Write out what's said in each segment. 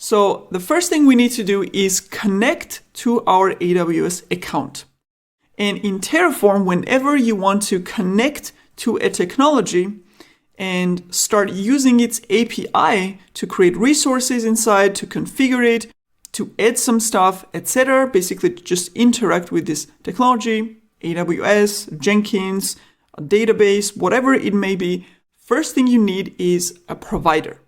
So the first thing we need to do is connect to our AWS account. And in Terraform, whenever you want to connect to a technology and start using its API to create resources inside, to configure it, to add some stuff, etc., basically just interact with this technology, AWS, Jenkins, a database, whatever it may be, first thing you need is a provider.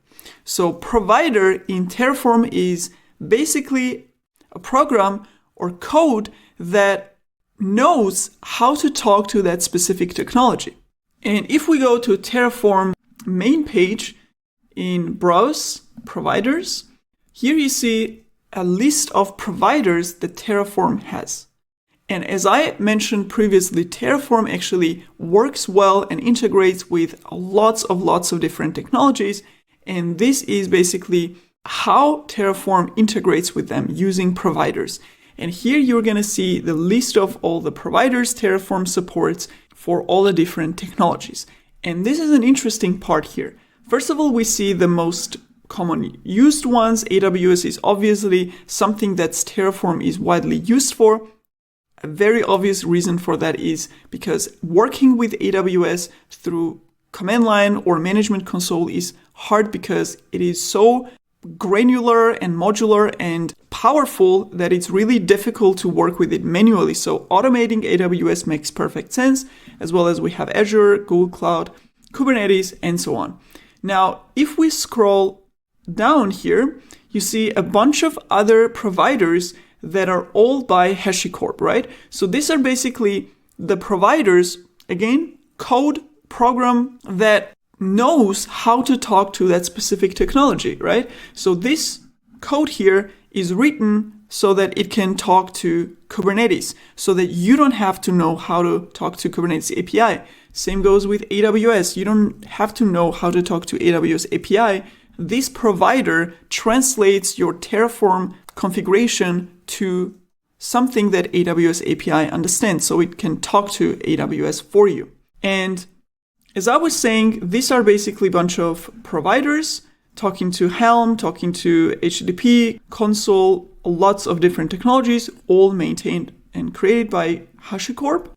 So provider in Terraform is basically a program or code that knows how to talk to that specific technology. And if we go to Terraform main page in Browse Providers, here you see a list of providers that Terraform has. And as I mentioned previously, Terraform actually works well and integrates with lots of different technologies. And this is basically how Terraform integrates with them using providers. And here you're going to see the list of all the providers Terraform supports for all the different technologies. And this is an interesting part here. First of all, we see the most common used ones. AWS is obviously something that Terraform is widely used for. A very obvious reason for that is because working with AWS through command line or management console is hard because it is so granular and modular and powerful that it's really difficult to work with it manually. So automating AWS makes perfect sense, as well as we have Azure, Google Cloud, Kubernetes, and so on. Now, if we scroll down here, you see a bunch of other providers that are all by HashiCorp, right? So these are basically the providers, again, code program that knows how to talk to that specific technology, right? So this code here is written so that it can talk to Kubernetes, so that you don't have to know how to talk to Kubernetes API. Same goes with AWS. You don't have to know how to talk to AWS API. This provider translates your Terraform configuration to something that AWS API understands, so it can talk to AWS for you. And as I was saying, these are basically a bunch of providers talking to Helm, talking to HTTP, console, lots of different technologies, all maintained and created by HashiCorp.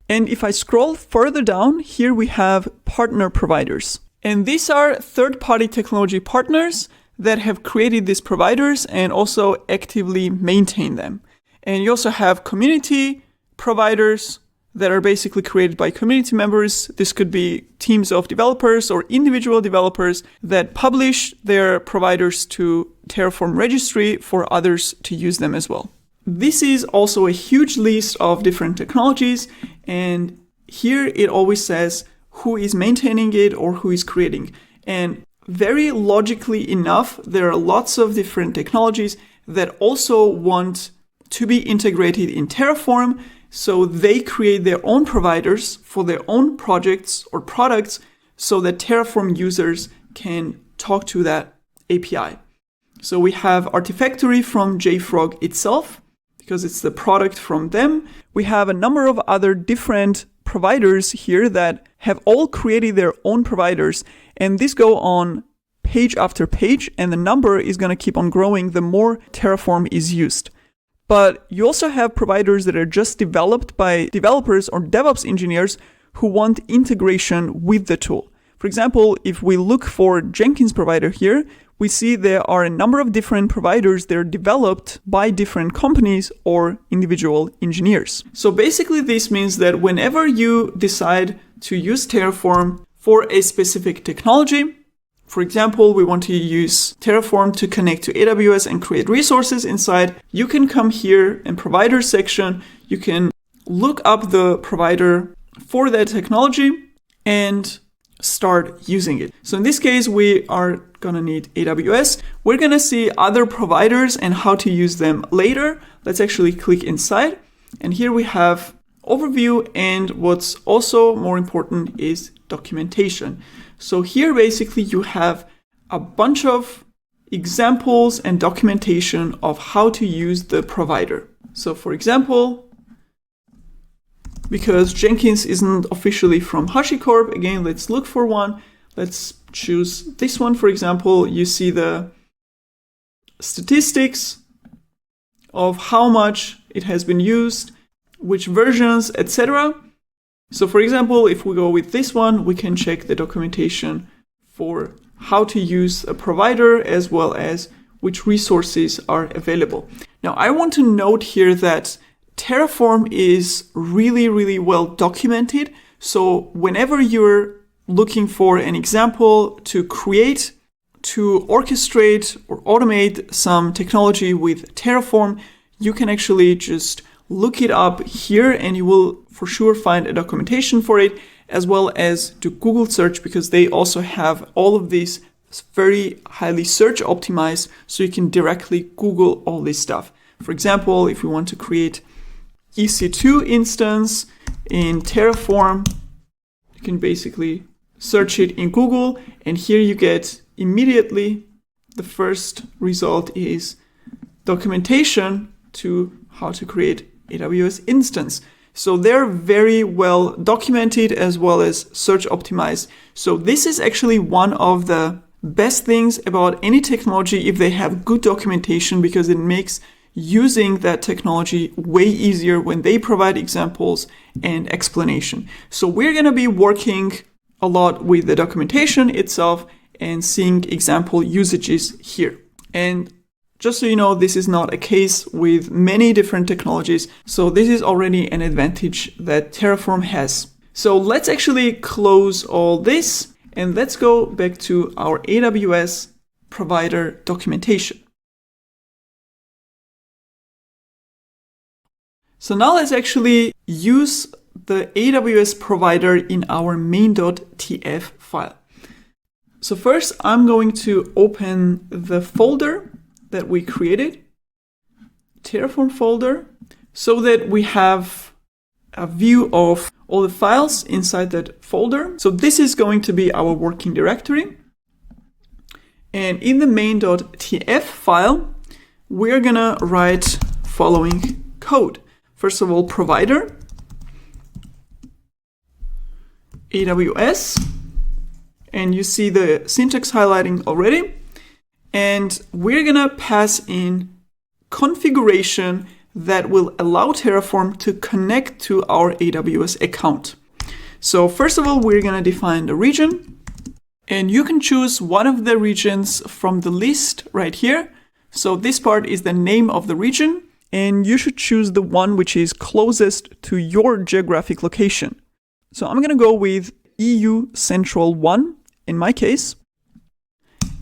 And if I scroll further down, here we have partner providers. And these are third-party technology partners that have created these providers and also actively maintain them. And you also have community providers that are basically created by community members. This could be teams of developers or individual developers that publish their providers to Terraform registry for others to use them as well. This is also a huge list of different technologies, and here it always says who is maintaining it or who is creating. And very logically enough, there are lots of different technologies that also want to be integrated in Terraform, so they create their own providers for their own projects or products so that Terraform users can talk to that API. So we have Artifactory from JFrog itself, because it's the product from them. We have a number of other different providers here that have all created their own providers, and these go on page after page, and the number is going to keep on growing the more Terraform is used. But you also have providers that are just developed by developers or DevOps engineers who want integration with the tool. For example, if we look for Jenkins provider here, we see there are a number of different providers that are developed by different companies or individual engineers. So basically this means that whenever you decide to use Terraform for a specific technology, for example, we want to use Terraform to connect to AWS and create resources inside, you can come here in provider section, you can look up the provider for that technology and start using it. So in this case, we are going to need AWS. We're going to see other providers and how to use them later. Let's actually click inside. And here we have overview, and what's also more important is documentation. So here basically you have a bunch of examples and documentation of how to use the provider. So for example, because Jenkins isn't officially from HashiCorp, again, let's look for one. Let's choose this one, for example. You see the statistics of how much it has been used, which versions, etc. So for example, if we go with this one, we can check the documentation for how to use a provider as well as which resources are available. Now, I want to note here that Terraform is really, really well documented. So whenever you're looking for an example to create, to orchestrate or automate some technology with Terraform, you can actually just look it up here and you will for sure find a documentation for it, as well as do Google search, because they also have all of these very highly search optimized, so you can directly Google all this stuff. For example, if we want to create EC2 instance in Terraform, you can basically search it in Google, and here you get immediately the first result is documentation to how to create AWS instance. So they're very well documented as well as search optimized. So this is actually one of the best things about any technology if they have good documentation, because it makes using that technology way easier when they provide examples and explanation. So we're going to be working a lot with the documentation itself and seeing example usages here. And just so you know, this is not a case with many different technologies. So this is already an advantage that Terraform has. So let's actually close all this and let's go back to our AWS provider documentation. So now let's actually use the AWS provider in our main.tf file. So first, I'm going to open the folder that we created, Terraform folder, so that we have a view of all the files inside that folder. So this is going to be our working directory. And in the main.tf file, we're gonna write following code. First of all, provider, AWS, and you see the syntax highlighting already. And we're gonna pass in configuration that will allow Terraform to connect to our AWS account. So first of all, we're gonna define the region, and you can choose one of the regions from the list right here. So this part is the name of the region, and you should choose the one which is closest to your geographic location. So I'm gonna go with EU Central 1 in my case.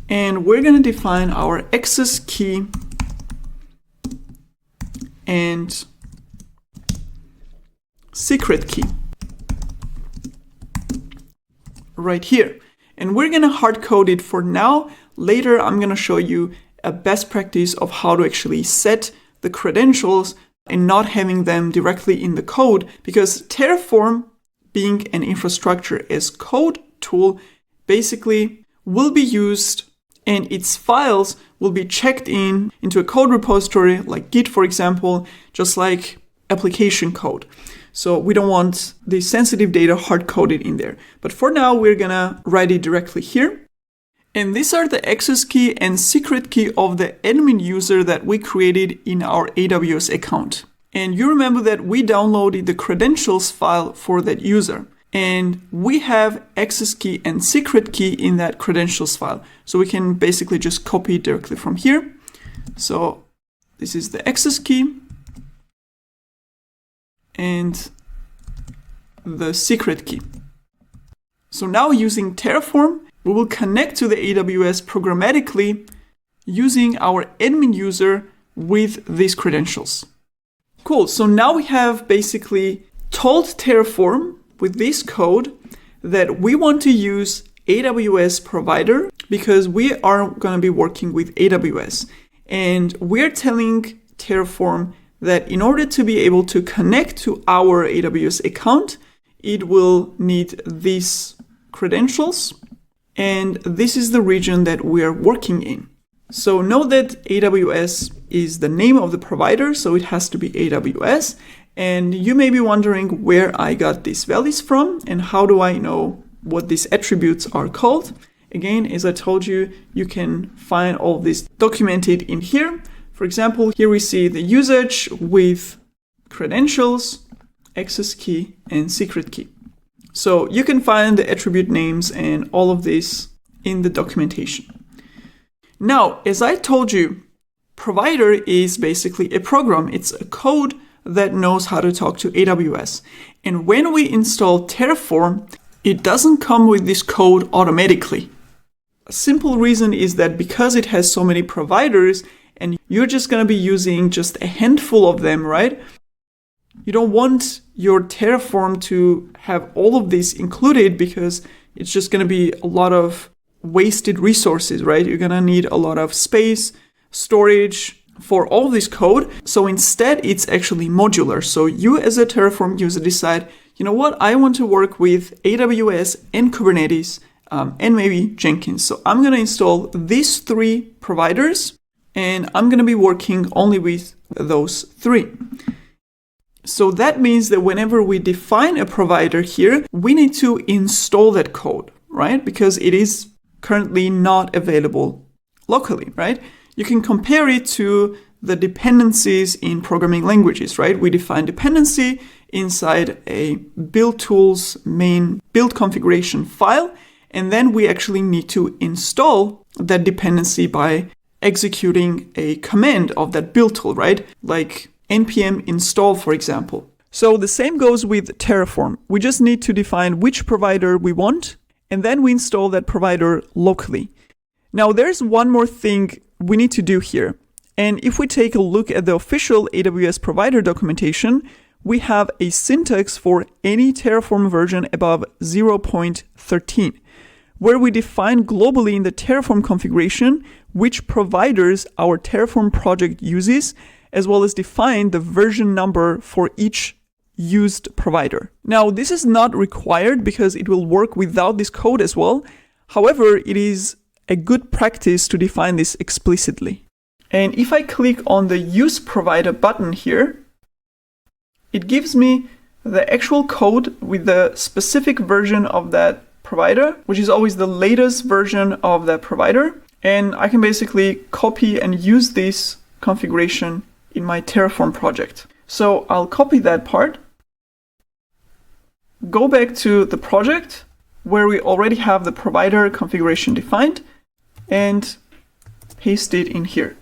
And we're going to define our access key and secret key right here. And we're going to hard code it for now. Later, I'm going to show you a best practice of how to actually set the credentials and not having them directly in the code, because Terraform, being an infrastructure as code tool, basically will be used and its files will be checked into a code repository like Git, for example, just like application code. So we don't want the sensitive data hard-coded in there. But for now, we're gonna write it directly here. And these are the access key and secret key of the admin user that we created in our AWS account. And you remember that we downloaded the credentials file for that user. And we have access key and secret key in that credentials file. So we can basically just copy it directly from here. So this is the access key and the secret key. So now using Terraform, we will connect to the AWS programmatically using our admin user with these credentials. Cool. So now we have basically told Terraform with this code that we want to use AWS provider because we are going to be working with AWS. And we're telling Terraform that in order to be able to connect to our AWS account, it will need these credentials. And this is the region that we are working in. So know that AWS is the name of the provider, so it has to be AWS. And you may be wondering where I got these values from and how do I know what these attributes are called. Again, as I told you, you can find all this documented in here. For example, here we see the usage with credentials, access key, and secret key. So you can find the attribute names and all of this in the documentation. Now, as I told you, provider is basically a program. It's a code that knows how to talk to AWS. And when we install Terraform, it doesn't come with this code automatically. A simple reason is that because it has so many providers and you're just going to be using just a handful of them, right? You don't want your Terraform to have all of this included because it's just going to be a lot of wasted resources, right? You're going to need a lot of space, storage for all this code. So instead, it's actually modular. So you as a Terraform user decide, you know what, I want to work with AWS and Kubernetes and maybe Jenkins. So I'm going to install these 3 providers and I'm going to be working only with those 3. So that means that whenever we define a provider here, we need to install that code, right? Because it is currently not available locally, right? You can compare it to the dependencies in programming languages, right? We define dependency inside a build tools main build configuration file, and then we actually need to install that dependency by executing a command of that build tool, right? Like npm install, for example. So the same goes with Terraform. We just need to define which provider we want, and then we install that provider locally. Now, there's one more thing we need to do here. And if we take a look at the official AWS provider documentation, we have a syntax for any Terraform version above 0.13, where we define globally in the Terraform configuration which providers our Terraform project uses, as well as define the version number for each used provider. Now, this is not required because it will work without this code as well. However, it is a good practice to define this explicitly. And if I click on the Use Provider button here, it gives me the actual code with the specific version of that provider, which is always the latest version of that provider. And I can basically copy and use this configuration in my Terraform project. So I'll copy that part, go back to the project where we already have the provider configuration defined, and paste it in here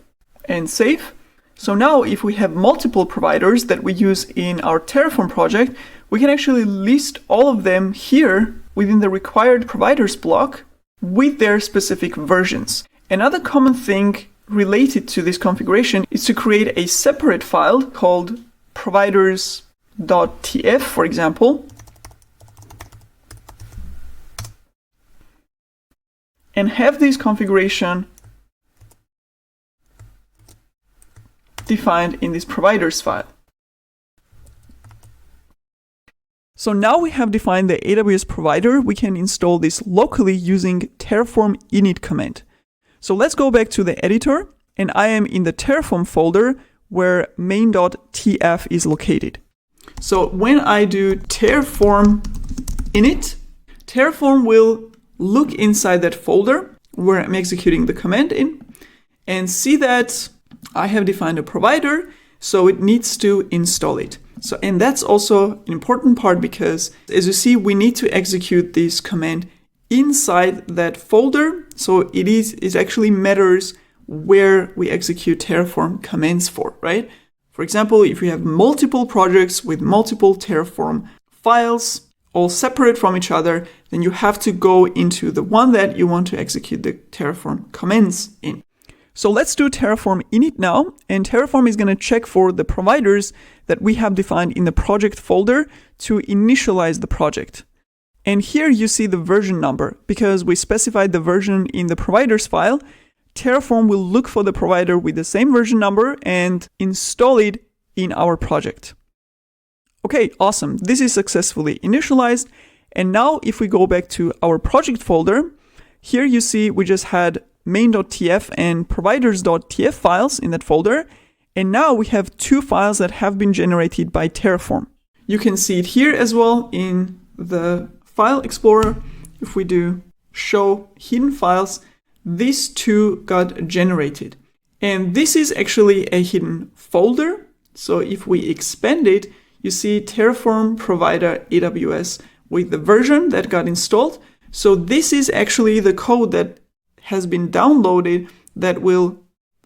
and save. So now if we have multiple providers that we use in our Terraform project, we can actually list all of them here within the required providers block with their specific versions. Another common thing related to this configuration is to create a separate file called providers.tf, for example, and have this configuration defined in this providers file. So now we have defined the AWS provider, we can install this locally using Terraform init command. So let's go back to the editor, and I am in the Terraform folder where main.tf is located. So when I do Terraform init, Terraform will look inside that folder where I'm executing the command in and see that I have defined a provider, so it needs to install it. So, and that's also an important part because as you see, we need to execute this command inside that folder. So it actually matters where we execute Terraform commands for, right? For example, if you have multiple projects with multiple Terraform files, all separate from each other, then you have to go into the one that you want to execute the Terraform commands in. So let's do Terraform init now, and Terraform is going to check for the providers that we have defined in the project folder to initialize the project. And here you see the version number. Because we specified the version in the providers file, Terraform will look for the provider with the same version number and install it in our project. Okay, awesome. This is successfully initialized. And now if we go back to our project folder, here you see we just had main.tf and providers.tf files in that folder. And now we have 2 files that have been generated by Terraform. You can see it here as well in the file explorer. If we do show hidden files, these two got generated. And this is actually a hidden folder. So if we expand it, you see Terraform provider AWS with the version that got installed. So this is actually the code that has been downloaded that will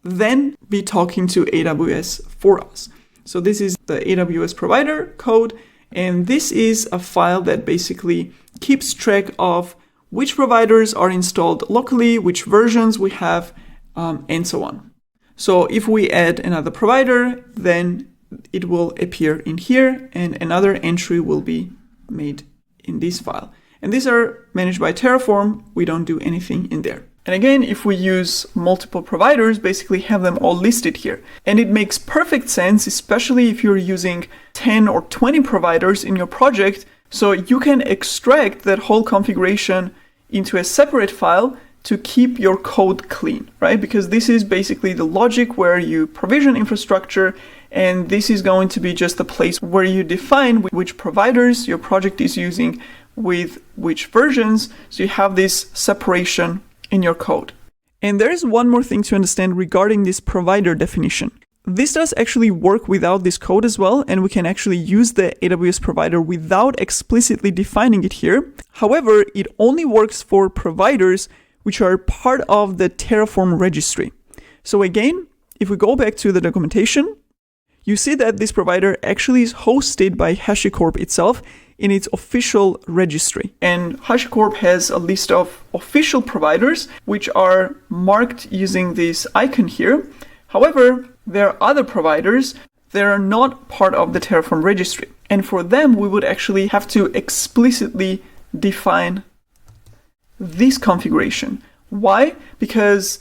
then be talking to AWS for us. So this is the AWS provider code, and this is a file that basically keeps track of which providers are installed locally, which versions we have, and so on. So if we add another provider, then it will appear in here, and another entry will be made in this file. And these are managed by Terraform. We don't do anything in there. And again, if we use multiple providers, basically have them all listed here. And it makes perfect sense, especially if you're using 10 or 20 providers in your project. So you can extract that whole configuration into a separate file to keep your code clean, right? Because this is basically the logic where you provision infrastructure, and this is going to be just a place where you define which providers your project is using with which versions. So you have this separation in your code. And there is one more thing to understand regarding this provider definition. This does actually work without this code as well, and we can actually use the AWS provider without explicitly defining it here. However, it only works for providers which are part of the Terraform registry. So again, if we go back to the documentation, you see that this provider actually is hosted by HashiCorp itself in its official registry. And HashiCorp has a list of official providers which are marked using this icon here. However, there are other providers that are not part of the Terraform registry. And for them, we would actually have to explicitly define this configuration. Why? Because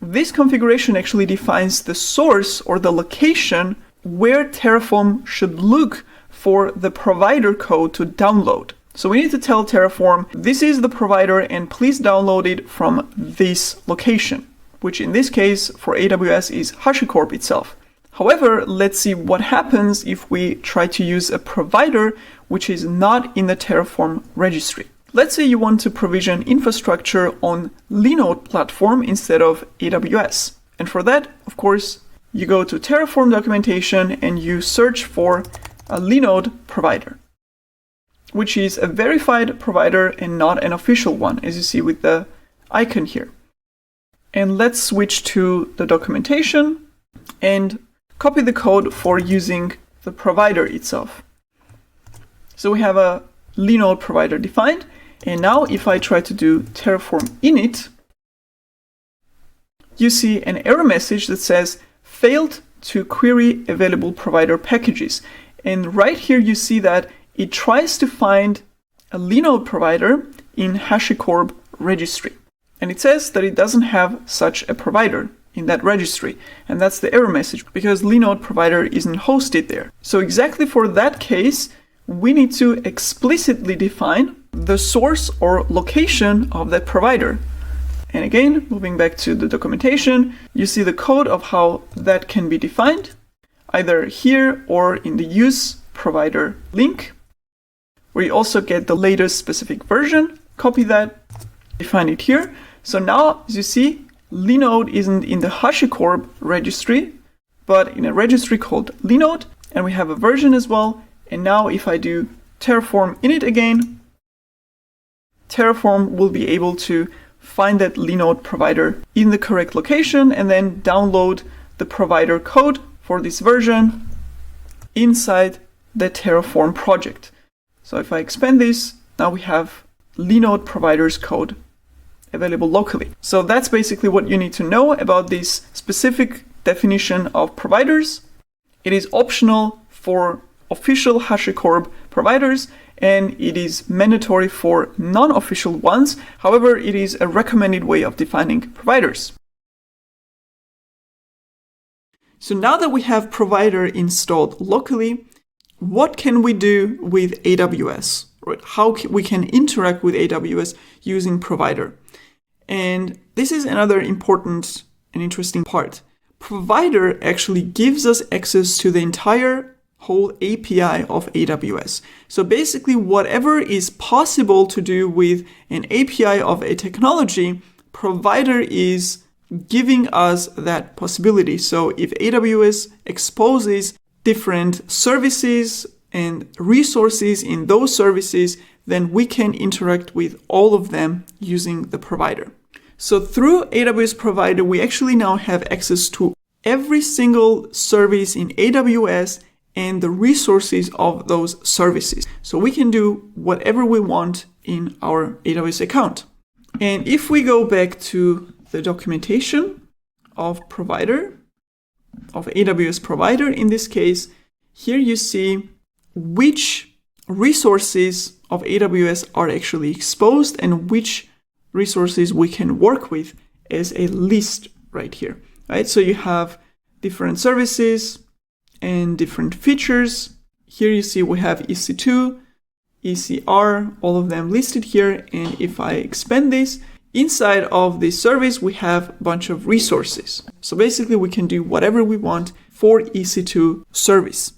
this configuration actually defines the source or the location where Terraform should look for the provider code to download. So we need to tell Terraform, this is the provider and please download it from this location, which in this case for AWS is HashiCorp itself. However, let's see what happens if we try to use a provider which is not in the Terraform registry. Let's say you want to provision infrastructure on Linode platform instead of AWS. And for that, of course, you go to Terraform documentation and you search for a Linode provider, which is a verified provider and not an official one, as you see with the icon here. And let's switch to the documentation and copy the code for using the provider itself. So we have a Linode provider defined. And now if I try to do Terraform init, you see an error message that says failed to query available provider packages. And right here you see that it tries to find a Linode provider in HashiCorp registry. And it says that it doesn't have such a provider in that registry. And that's the error message because Linode provider isn't hosted there. So exactly for that case, we need to explicitly define the source or location of that provider. And again, moving back to the documentation, you see the code of how that can be defined, either here or in the use provider link, where you also get the latest specific version. Copy that, define it here. So now, as you see, Linode isn't in the HashiCorp registry, but in a registry called Linode, and we have a version as well. And now if I do Terraform init again, Terraform will be able to find that Linode provider in the correct location and then download the provider code for this version inside the Terraform project. So if I expand this, now we have Linode provider's code available locally. So that's basically what you need to know about this specific definition of providers. It is optional for official HashiCorp providers, and it is mandatory for non-official ones. However, it is a recommended way of defining providers. So now that we have provider installed locally, what can we do with AWS? Right? How we can interact with AWS using provider? And this is another important and interesting part. Provider actually gives us access to the entire whole API of AWS. So basically, whatever is possible to do with an API of a technology, provider is giving us that possibility. So if AWS exposes different services and resources in those services, then we can interact with all of them using the provider. So through AWS Provider, we actually now have access to every single service in AWS and the resources of those services. So we can do whatever we want in our AWS account. And if we go back to the documentation of provider, of AWS Provider in this case, here you see which resources of AWS are actually exposed and which resources we can work with as a list right here, right? So you have different services and different features. Here you see we have EC2, ECR, all of them listed here. And if I expand this, inside of this service, we have a bunch of resources. So basically we can do whatever we want for EC2 service.